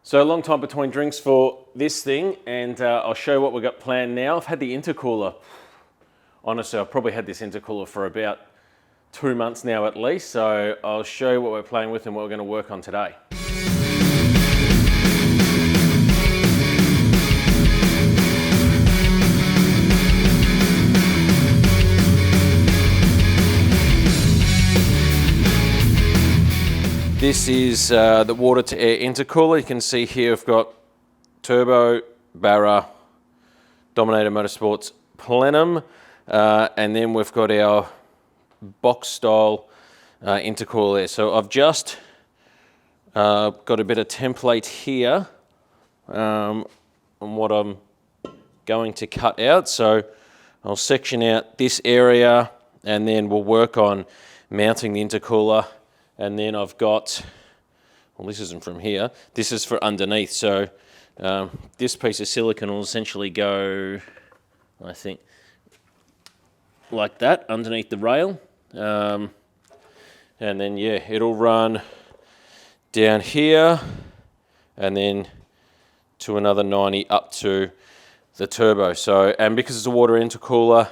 So a long time between drinks for this thing, and I'll show you what we've got planned now. I've had the intercooler. Honestly, I've probably had this intercooler for about 2 months now at least, so I'll show you what we're playing with and what we're going to work on today. This is the water to air intercooler. You can see here I've got turbo, Barra, Dominator Motorsports, Plenum, and then we've got our box style intercooler there. So I've just got a bit of template here on what I'm going to cut out. So I'll section out this area and then we'll work on mounting the intercooler. And then I've got, well, this isn't from here, this is for underneath. So this piece of silicone will essentially go, I think, like that underneath the rail. And then, yeah, it'll run down here and then to another 90 up to the turbo. So, and because it's a water intercooler,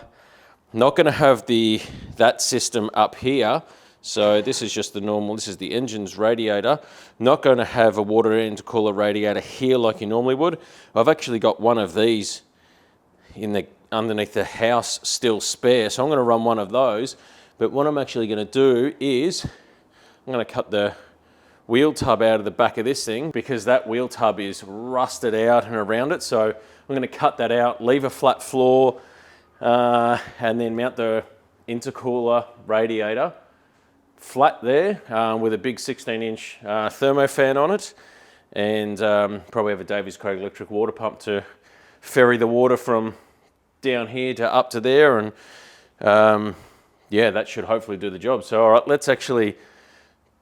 not going to have that system up here. So this is just the normal, this is the engine's radiator. Not going to have a water intercooler radiator here like you normally would. I've actually got one of these underneath the house still spare. So I'm going to run one of those. But what I'm actually going to do is I'm going to cut the wheel tub out of the back of this thing because that wheel tub is rusted out and around it. So I'm going to cut that out, leave a flat floor, and then mount the intercooler radiator flat there with a big 16-inch thermo fan on it, and probably have a Davies Craig electric water pump to ferry the water from down here to up to there, and yeah, that should hopefully do the job. So all right, let's actually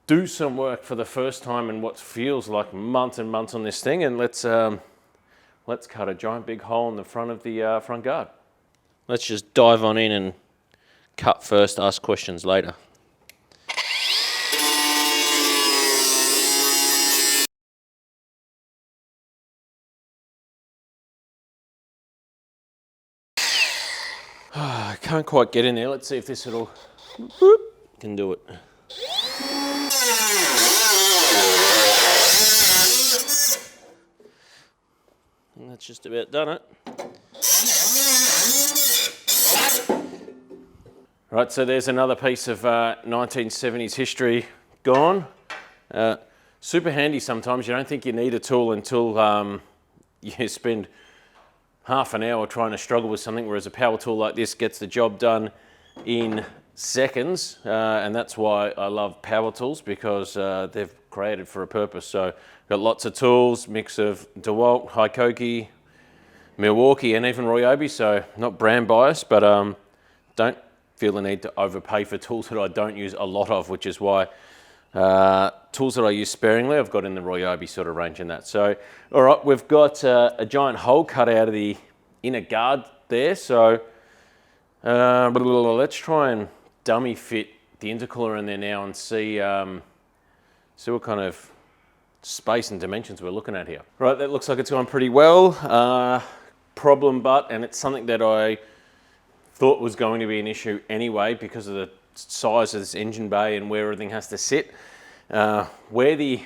do some work for the first time in what feels like months and months on this thing, and let's cut a giant big hole in the front of the front guard. Let's just dive on in and cut first, ask questions later. I can't quite get in there. Let's see if this can do it. And that's just about done it. Right, so there's another piece of 1970s history gone. Super handy sometimes. You don't think you need a tool until you spend half an hour trying to struggle with something, whereas a power tool like this gets the job done in seconds, and that's why I love power tools, because they've created for a purpose. So got lots of tools, mix of DeWalt, Hikoki, Milwaukee, and even Ryobi, so not brand biased, but don't feel the need to overpay for tools that I don't use a lot of, which is why tools that I use sparingly, I've got in the Ryobi sort of range in that. So, all right, we've got a giant hole cut out of the inner guard there. So let's try and dummy fit the intercooler in there now and see what kind of space and dimensions we're looking at here. Right, that looks like it's gone pretty well. Problem but, and it's something that I thought was going to be an issue anyway because of the size of this engine bay and where everything has to sit. Where the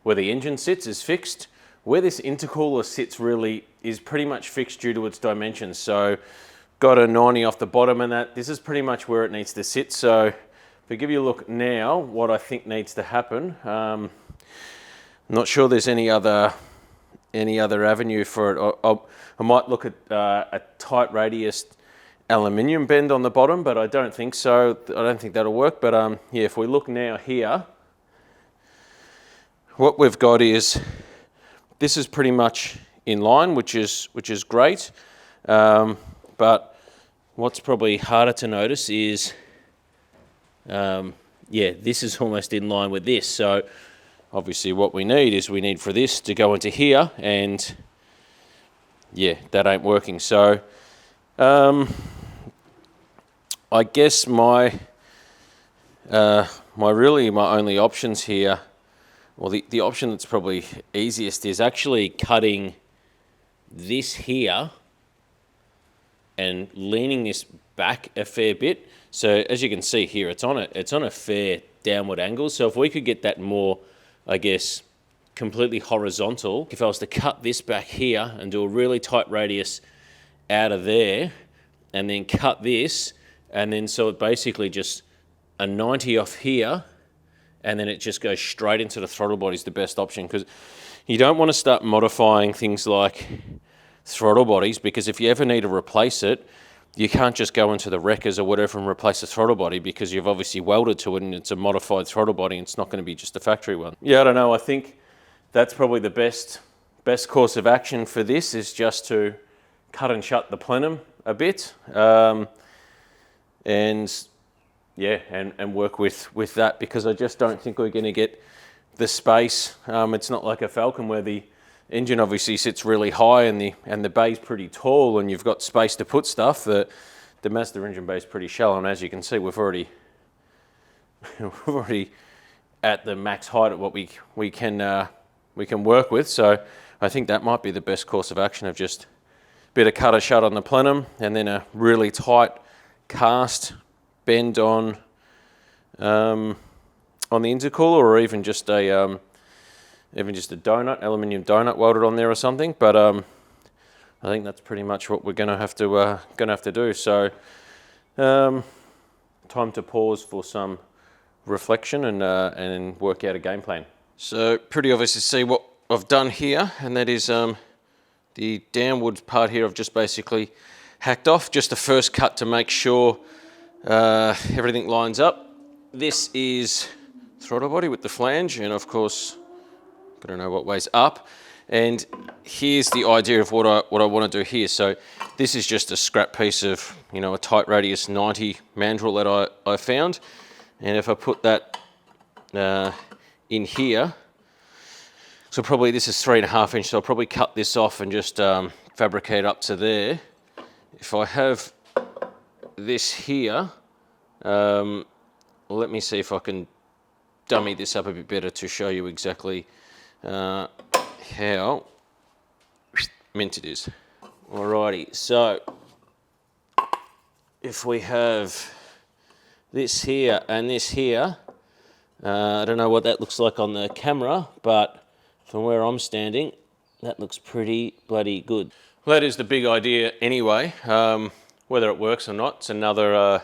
engine sits is fixed. Where this intercooler sits really is pretty much fixed due to its dimensions. So got a 90 off the bottom, and this is pretty much where it needs to sit. So if I give you a look now, what I think needs to happen, I'm not sure there's any other avenue for it. I might look at a tight radius aluminium bend on the bottom, but I don't think so. I don't think that'll work. But yeah, if we look now here, what we've got is this is pretty much in line, which is great. But what's probably harder to notice is, yeah, this is almost in line with this. So obviously what we need for this to go into here, and yeah, that ain't working. So I guess my only options here well, the option that's probably easiest is actually cutting this here and leaning this back a fair bit. So as you can see here, it's on a fair downward angle. So if we could get that more, I guess, completely horizontal, if I was to cut this back here and do a really tight radius out of there, and then cut this, and then so it basically just a 90 off here, and then it just goes straight into the throttle body is the best option, because you don't want to start modifying things like throttle bodies, because if you ever need to replace it, you can't just go into the wreckers or whatever and replace the throttle body, because you've obviously welded to it and it's a modified throttle body and it's not going to be just a factory one. Yeah, I don't know. I think that's probably the best course of action for this, is just to cut and shut the plenum a bit, and yeah, and work with that, because I just don't think we're going to get the space. It's not like a Falcon where the engine obviously sits really high and the bay's pretty tall and you've got space to put stuff. The Mazda engine bay is pretty shallow, and as you can see, we're already at the max height of what we can work with. So I think that might be the best course of action, of just a bit of cutter shut on the plenum, and then a really tight cast bend on the intercooler, or even just a aluminium donut welded on there or something. But I think that's pretty much what we're going to have to do. So time to pause for some reflection and work out a game plan. So pretty obvious to see what I've done here, and that is the downward part here I've just basically hacked off. Just a first cut to make sure everything lines up. This is throttle body with the flange, and of course, got to know what way's up. And here's the idea of what I want to do here. So this is just a scrap piece of, a tight radius 90 mandrel that I found. And if I put that in here, so probably this is 3.5 inch, so I'll probably cut this off and just fabricate up to there. If I have this here, let me see if I can dummy this up a bit better to show you exactly how mint it is. Alrighty, so if we have this here and this here, I don't know what that looks like on the camera, but from where I'm standing, that looks pretty bloody good. Well, that is the big idea anyway. Whether it works or not, it's another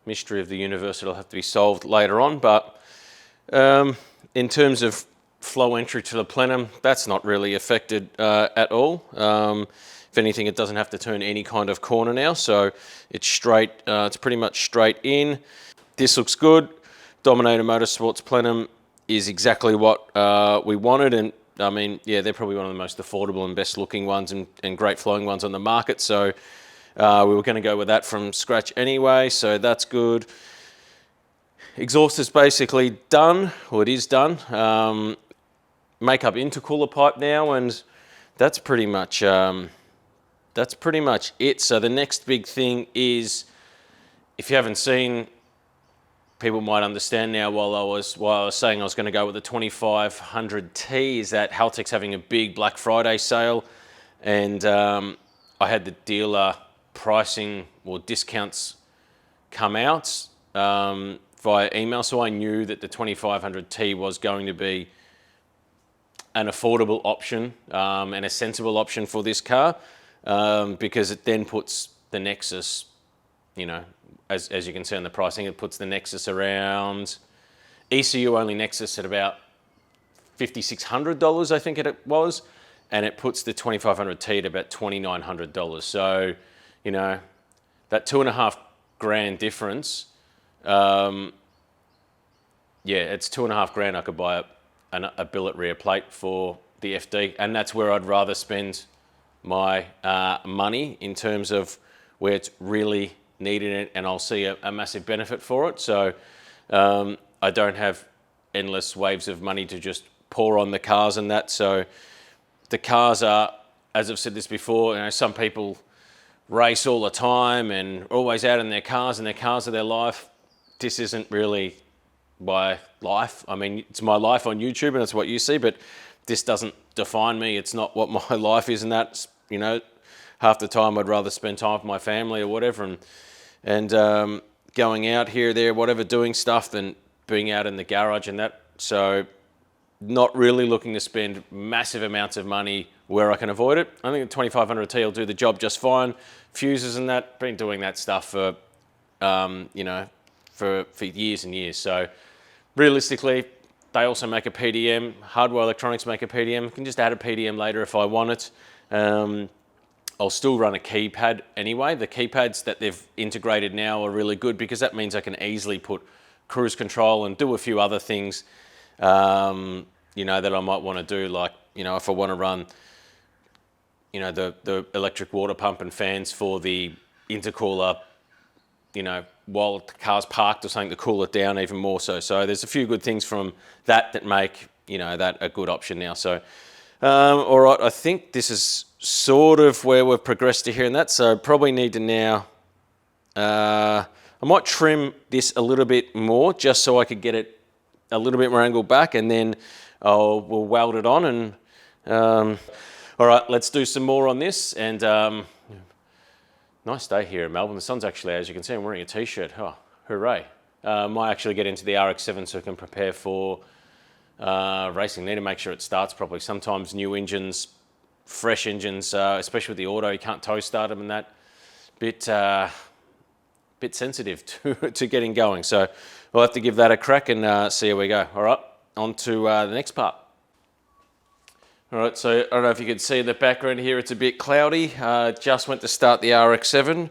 mystery of the universe that'll have to be solved later on. But in terms of flow entry to the plenum, that's not really affected at all. If anything, it doesn't have to turn any kind of corner now, so it's straight. It's pretty much straight in. This looks good. Dominator Motorsports plenum is exactly what we wanted, and I mean, yeah, they're probably one of the most affordable and best looking ones and great flowing ones on the market. So we were going to go with that from scratch anyway, so that's good. Exhaust is basically done, or it is done. Make up intercooler pipe now, and that's pretty much it. So the next big thing is, if you haven't seen, people might understand now, while I was saying I was going to go with the 2500T, is that Haltech's having a big Black Friday sale, and I had the dealer pricing or discounts come out via email, so I knew that the 2500T was going to be an affordable option and a sensible option for this car, because it then puts the Nexus, as you can see on the pricing, it puts the Nexus around, ECU only Nexus at about $5,600, I think it was, and it puts the 2500T at about $2,900. So, that $2,500 difference, it's $2,500. I could buy a billet rear plate for the FD, and that's where I'd rather spend my money, in terms of where it's really needed it, and I'll see a massive benefit for it. So I don't have endless waves of money to just pour on the cars and that. So the cars are, as I've said this before, some people race all the time and always out in their cars, and their cars are their life. This isn't really my life. I mean, it's my life on YouTube and it's what you see, but this doesn't define me. It's not what my life is, and that's, you know, half the time I'd rather spend time with my family or whatever, and going out here, there, whatever, doing stuff than being out in the garage and that. So not really looking to spend massive amounts of money where I can avoid it. I think the 2500T will do the job just fine. Fuses and that, been doing that stuff for, you know, for years and years. So realistically, they also make a PDM. Hardware Electronics make a PDM. I can just add a PDM later if I want it. I'll still run a keypad anyway. The keypads that they've integrated now are really good because that means I can easily put cruise control and do a few other things, you know, that I might want to do. Like, you know, if I want to run, you know, the electric water pump and fans for the intercooler, you know, while the car's parked or something to cool it down even more so. So there's a few good things from that make, you know, that a good option now. So, all right, I think this is sort of where we've progressed to here and that. So probably need to now, I might trim this a little bit more just so I could get it a little bit more angled back, and then we'll weld it on. And all right, let's do some more on this. And nice day here in Melbourne. The sun's actually, as you can see, I'm wearing a t-shirt. Oh, hooray. Might actually get into the RX7 so I can prepare for racing. Need to make sure it starts properly. Sometimes new engines, fresh engines, especially with the auto, you can't tow start them, and that bit sensitive to getting going. So we'll have to give that a crack and see how we go. All right, on to the next part. All right, so I don't know if you can see the background here, it's a bit cloudy. Just went to start the RX7.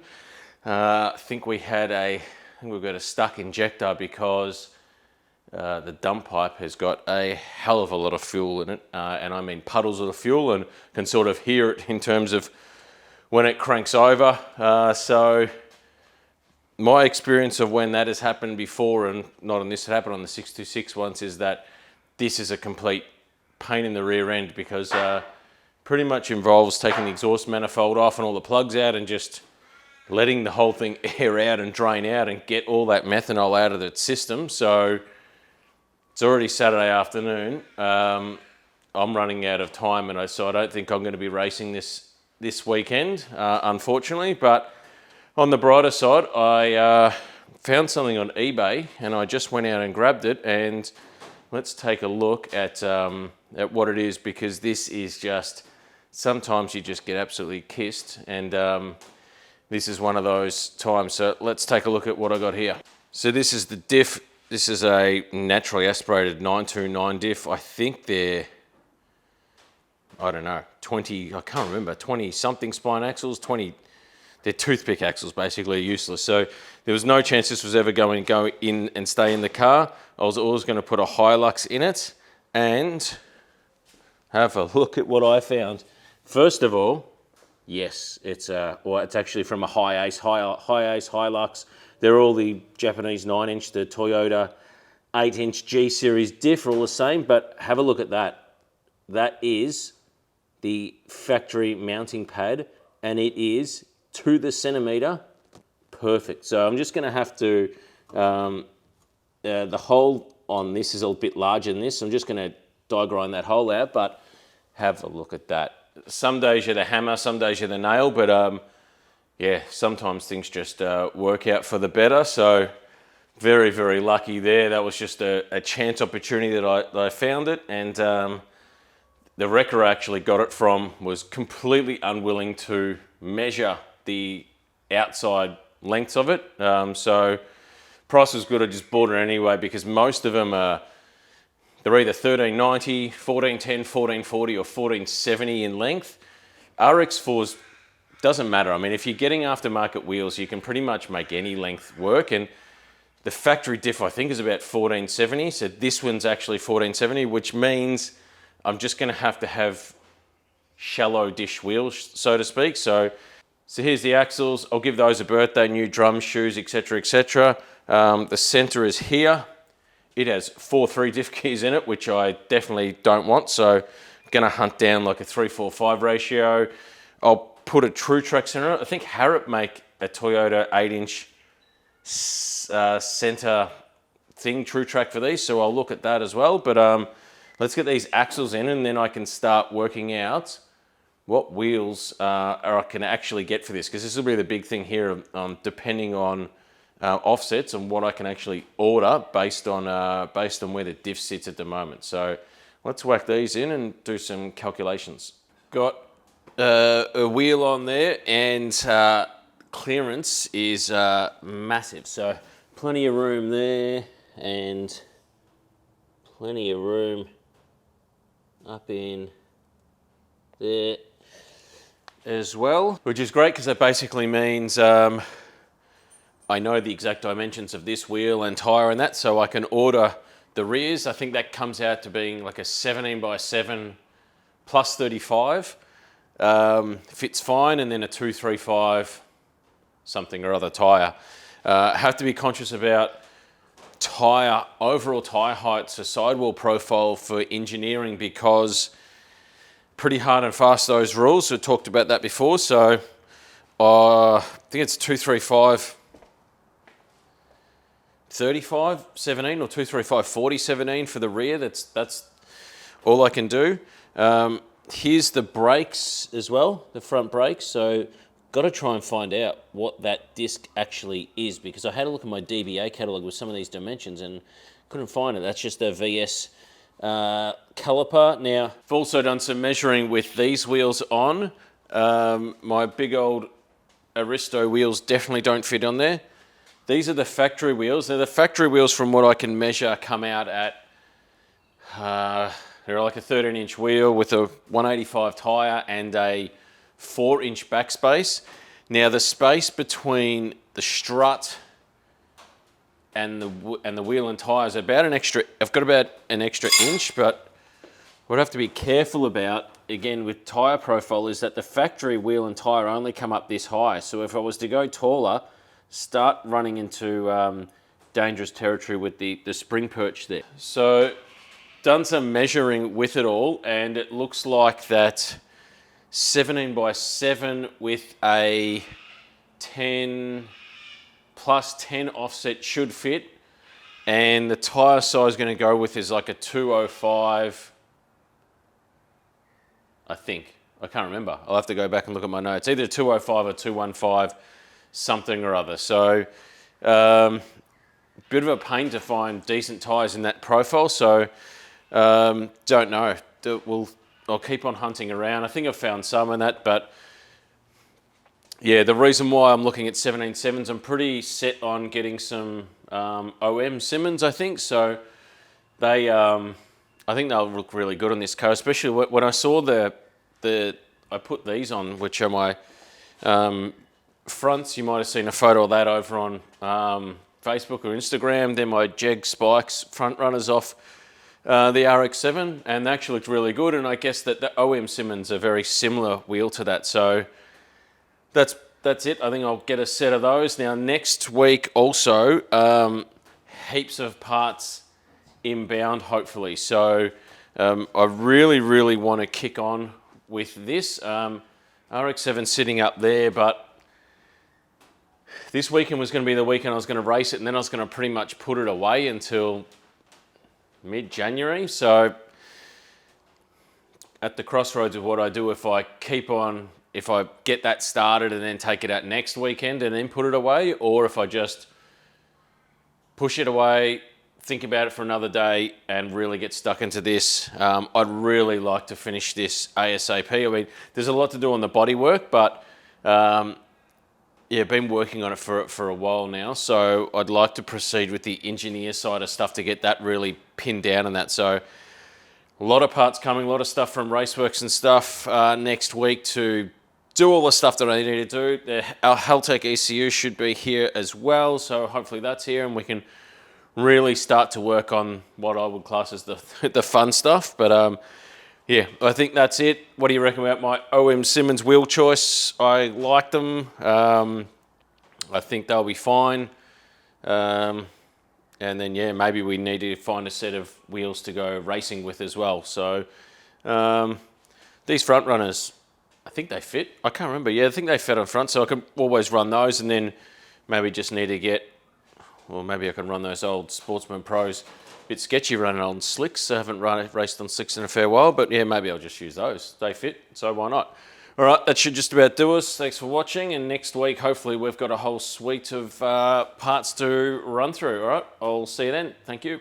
I think we've got a stuck injector because the dump pipe has got a hell of a lot of fuel in it, and I mean puddles of the fuel, and can sort of hear it in terms of when it cranks over. So my experience of when that has happened before, and not on this, it happened on the 626 once, is that this is a complete pain in the rear end because pretty much involves taking the exhaust manifold off and all the plugs out and just letting the whole thing air out and drain out and get all that methanol out of the system. So it's already Saturday afternoon. I'm running out of time, and so I don't think I'm going to be racing this weekend, unfortunately. But on the brighter side, I found something on eBay, and I just went out and grabbed it. And let's take a look at what it is, because this is just, sometimes you just get absolutely kissed, and this is one of those times. So let's take a look at what I got here. So this is the Diff. This is a naturally aspirated 929 Diff. I think they're, I don't know, 20, I can't remember, 20 something spine axles, 20, they're toothpick axles, basically useless. So there was no chance this was ever going to go in and stay in the car. I was always going to put a Hilux in it and have a look at what I found. First of all, yes, it's actually from a High Ace Hilux. They're all the Japanese 9-inch, the Toyota 8-inch G-Series Diff are all the same, but have a look at that. That is the factory mounting pad, and it is to the centimetre perfect. So I'm just going to have to, the hole on this is a bit larger than this. So I'm just going to die grind that hole out, but have a look at that. Some days you're the hammer, some days you're the nail, but yeah, sometimes things just work out for the better. So very, very lucky there. That was just a chance opportunity that I found it. And the wrecker I actually got it from was completely unwilling to measure the outside lengths of it. So price was good. I just bought it anyway because most of them they're either 1390, 1410, 1440 or 1470 in length. RX4s doesn't matter. I mean, if you're getting aftermarket wheels, you can pretty much make any length work. And the factory diff, I think, is about 1470. So this one's actually 1470, which means I'm just going to have shallow dish wheels, so to speak. So here's the axles. I'll give those a birthday, new drums, shoes, etc., etc. The center is here. It has 4.3 diff keys in it, which I definitely don't want. So I'm going to hunt down like a 3:4:5 ratio. I'll put a True Track center. I think Harrop make a Toyota 8-inch center thing, true track for these, so I'll look at that as well. But let's get these axles in, and then I can start working out what wheels I can actually get for this, because this will be the big thing here, depending on offsets and what I can actually order based on where the diff sits at the moment. So let's whack these in and do some calculations. Got a wheel on there, and clearance is massive. So plenty of room there, and plenty of room up in there as well, which is great because that basically means I know the exact dimensions of this wheel and tyre and that, so I can order the rears. I think that comes out to being like a 17 by 7 plus 35. Fits fine, and then a 235 something or other tyre. Have to be conscious about overall tyre height, so sidewall profile for engineering, because pretty hard and fast those rules. We talked about that before. So I think it's 235 35 17 or 235 40 17 for the rear. That's all I can do. Here's the brakes as well, the front brakes. So got to try and find out what that disc actually is, because I had a look at my DBA catalogue with some of these dimensions and couldn't find it. That's just a VS caliper. Now, I've also done some measuring with these wheels on. My big old Aristo wheels definitely don't fit on there. These are the factory wheels. They're the factory wheels, from what I can measure, come out at, they're like a 13-inch wheel with a 185 tyre and a 4-inch backspace. Now, the space between the strut and the wheel and tyre is about an extra, I've got about an extra inch, but what I have to be careful about, again, with tyre profile, is that the factory wheel and tyre only come up this high. So if I was to go taller, start running into dangerous territory with the spring perch there. So done some measuring with it all, and it looks like that 17 by 7 with a 10 plus 10 offset should fit, and the tyre size going to go with is like a 205, I think. I can't remember. I'll have to go back and look at my notes. Either 205 or 215, something or other. So bit of a pain to find decent tyres in that profile. So don't know. I'll keep on hunting around. I think I've found some in that, but yeah, the reason why I'm looking at 17.7s, I'm pretty set on getting some OM Simmons, I think. So they, I think they'll look really good on this car, especially when I saw I put these on, which are my fronts. You might have seen a photo of that over on Facebook or Instagram. They're my Jeg Spikes front runners off the RX7, and they actually looked really good. And I guess that the OM Simmons are very similar wheel to that. So that's it. I think I'll get a set of those. Now, next week also, heaps of parts inbound, hopefully. So I really, really want to kick on with this. RX7 sitting up there, but this weekend was going to be the weekend I was going to race it, and then I was going to pretty much put it away until mid-January. So at the crossroads of what I do, if I get that started and then take it out next weekend and then put it away, or if I just push it away, think about it for another day and really get stuck into this. I'd really like to finish this ASAP. I mean, there's a lot to do on the bodywork, but yeah, been working on it for a while now. So I'd like to proceed with the engineer side of stuff to get that really pinned down on that. So a lot of parts coming, a lot of stuff from Raceworks and stuff next week to do all the stuff that I need to do. Our Haltech ECU should be here as well. So hopefully that's here and we can really start to work on what I would class as the fun stuff. But yeah, I think that's it. What do you reckon about my OM Simmons wheel choice? I like them. I think they'll be fine. And then, yeah, maybe we need to find a set of wheels to go racing with as well. So these front runners, I think they fit. I can't remember. Yeah, I think they fit on front, so I can always run those, and then maybe just need to get Or maybe I can run those old Sportsman Pros. Bit sketchy running on slicks. I haven't raced on slicks in a fair while, but yeah, maybe I'll just use those. They fit, so why not? All right, that should just about do us. Thanks for watching, and next week, hopefully, we've got a whole suite of parts to run through. All right, I'll see you then. Thank you.